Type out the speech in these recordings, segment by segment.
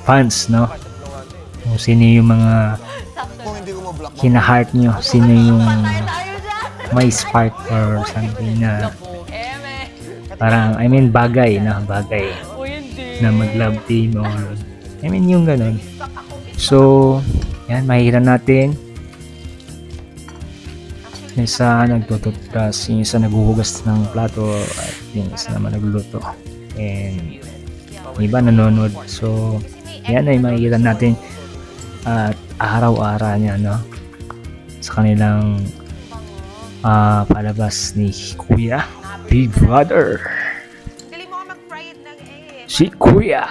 fans, no? Kung sino yung mga kina-heart nyo, sino yung may spark or something na parang, I mean, bagay na mag-love team or I mean yung ganun. So yan, makikita natin yung isa nagtututras, yung isa naghuhugas ng plato, at yung isa naman nagluluto, and iba nanonood. So yan ay makikita natin at araw-araw niya, no, sa kanilang palabas ni Kuya Big Brother. Si Kuya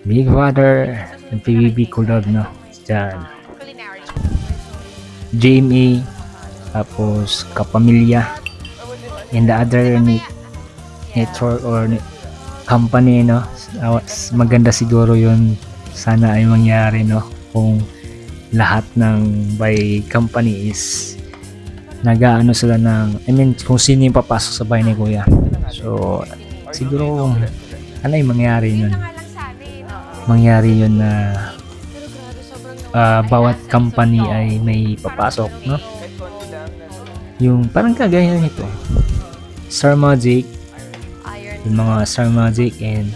Big Brother ng PBB Collab, no, dyan Jamie, tapos Kapamilya, and the other network or company, no. Maganda siguro yun, sana ay mangyari, no, kung lahat ng by company is nag-aano sila ng, I mean, kung sino yung papasok sa bahay ni Kuya. So siguro ano yung mangyari yun na bawat company ay may papasok, no, yung parang kagaya nito Star Magic, yung mga Star Magic and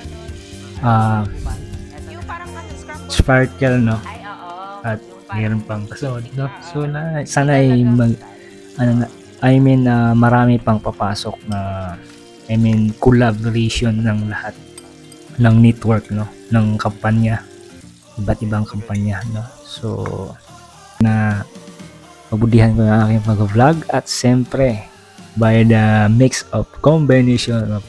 Sparkle, no, at mayroon pang kasunod, no. So sana ay marami pang papasok na, I mean, collaboration ng lahat ng network, no, ng kampanya, iba't ibang kampanya, no. So na mabudihan ko ng aking pag-vlog, at siyempre by the mix of combination of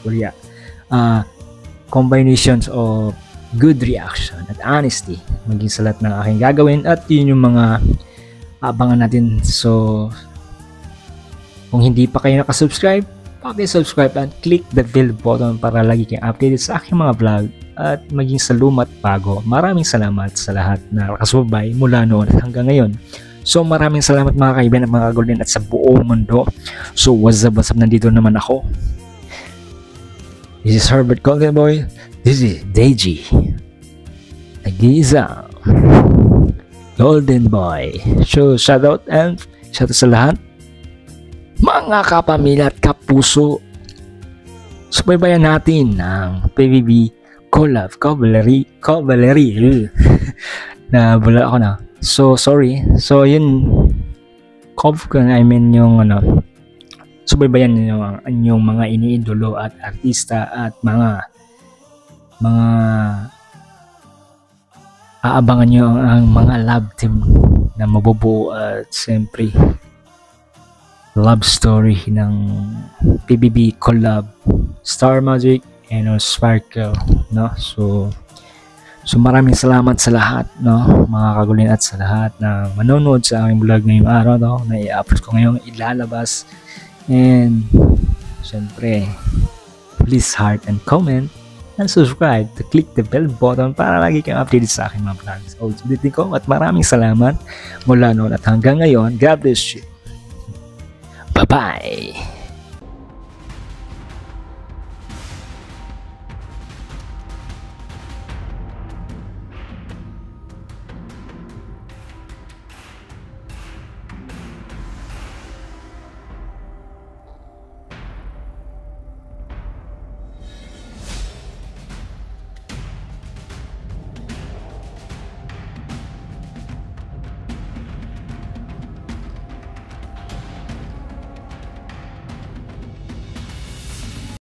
combinations of good reaction at honesty maging sa lahat ng aking gagawin, at yun yung mga abangan natin. So kung hindi pa kayo nakasubscribe, paki-subscribe and click the bell button para lagi kayong updated sa aking mga vlog at maging sa lumat bago. Maraming salamat sa lahat na nakasubay mula noon at hanggang ngayon. So maraming salamat mga kaibigan at mga golden at sa buong mundo. So what's up, nandito naman ako. This is Herbert Golden Boy. This is Deji. Nag-iisa Golden Boy. So shoutout and shoutout sa lahat mga kapamilya at kapuso. Subaybayan natin ang PBB Collab Cavalry na bula ako na. So sorry. So yun, I mean yung subaybayan niyo ang inyong mga iniidolo at artista at mga aabangan nyo ang mga love team na mabubuo at siyempre love story ng PBB Collab Star Magic and Sparkle, no. So maraming salamat sa lahat, no, mga kagulin, at sa lahat na manonood sa aking vlog ngayong araw, no, na i-upload ko ngayong ilalabas. And siyempre please heart and comment and subscribe to click the bell button para lagi kang updated sa aking mga vlogs. So ulitin ko, at maraming salamat mula noon at hanggang ngayon. God bless you. Bye-bye!